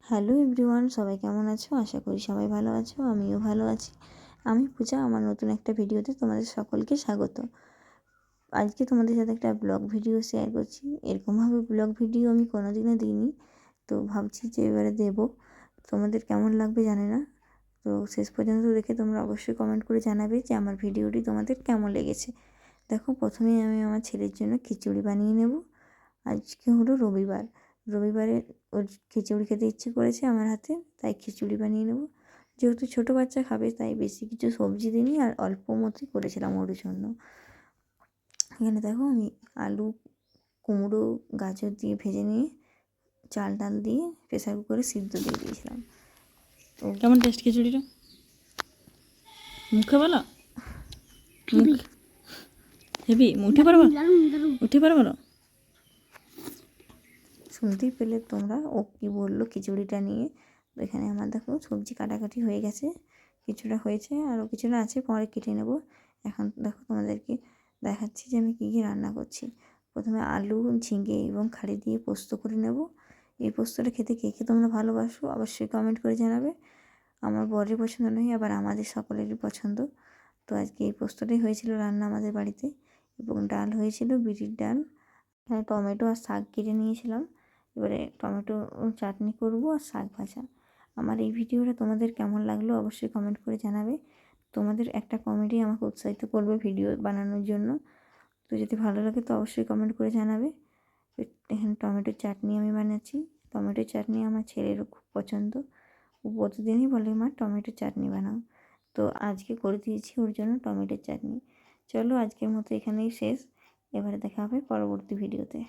Hello everyone, সবাই কেমন আছো? আশা করি সবাই ভালো আছো, আমিও ভালো আছি। আমি পূজা, আমার নতুন একটা ভিডিওতে তোমাদের সকলকে স্বাগত। আজকে তোমাদের সাথে একটা ব্লগ ভিডিও শেয়ার করছি। এরকমভাবে ব্লগ ভিডিও আমি কোনোদিনও দিইনি, তো ভাবছি যে এবারে দেবো। তোমাদের কেমন লাগবে জানি না, তো শেষ পর্যন্ত দেখে তোমরা অবশ্যই কমেন্ট করে জানাবে যে আমার ভিডিওটি তোমাদের কেমন লেগেছে। দেখো, প্রথমেই আমি আমার ছেলের জন্য খিচুড়ি বানিয়ে নেব। আজকে হলো রবিবারে ওর খিচুড়ি খেতে ইচ্ছে করেছে আমার হাতে, তাই খিচুড়ি বানিয়ে নেব। যেহেতু ছোটো বাচ্চা খাবে, তাই বেশি কিছু সবজি দিইনি, আর অল্প মতোই করেছিলাম ওর জন্য। এখানে দেখো, আমি আলু, কুমড়ো, গাজর দিয়ে ভেজে নিয়ে চাল ডাল দিয়ে প্রেসার কুকারে সিদ্ধ দিয়ে দিয়েছিলাম। কেমন টেস্ট খিচুড়িটা? মুখে বলো, হেভি। উঠে পারবো, উঠে পারবো না। শুনতেই পেলে তোমরা ও কী বললো খিচুড়িটা নিয়ে। তো এখানে আমার দেখো সবজি কাটাকাটি হয়ে গেছে, কিছুটা হয়েছে আরও কিছুটা আছে, পরে কেটে নেব। এখন দেখো তোমাদেরকে দেখাচ্ছি যে আমি কী কী রান্না করছি। প্রথমে আলু, ঝিঙে এবং খাড়ি দিয়ে পোস্ত করে নেব। এই পোস্তটা খেতে কে কে তোমরা ভালোবাসো অবশ্যই কমেন্ট করে জানাবে। আমার বরের পছন্দ নয়, আবার আমাদের সকলেরই পছন্দ। তো আজকে এই পোস্তটাই হয়েছিল রান্না আমাদের বাড়িতে, এবং ডাল হয়েছিল, বিরির ডাল। এখানে টমেটো আর শাক কেটে নিয়েছিলাম। এবারে টমেটো চাটনি করব আর শাক ভাজা। আমার এই ভিডিওটা তোমাদের কেমন লাগলো অবশ্যই কমেন্ট করে জানাবে। তোমাদের একটা কমেন্টই আমাকে উৎসাহিত করবে ভিডিও বানানোর জন্য। তো যদি ভালো লাগে তো অবশ্যই কমেন্ট করে জানাবে। এখানে টমেটোর চাটনি আমি বানাচ্ছি। টমেটোর চাটনি আমার ছেলেরও খুব পছন্দ, ও প্রতিদিনই বলে মা টমেটোর চাটনি বানাও। তো আজকে করে দিয়েছি ওর জন্য টমেটোর চাটনি। চলো, আজকের মতো এখানেই শেষ। এবারে দেখা হবে পরবর্তী ভিডিওতে।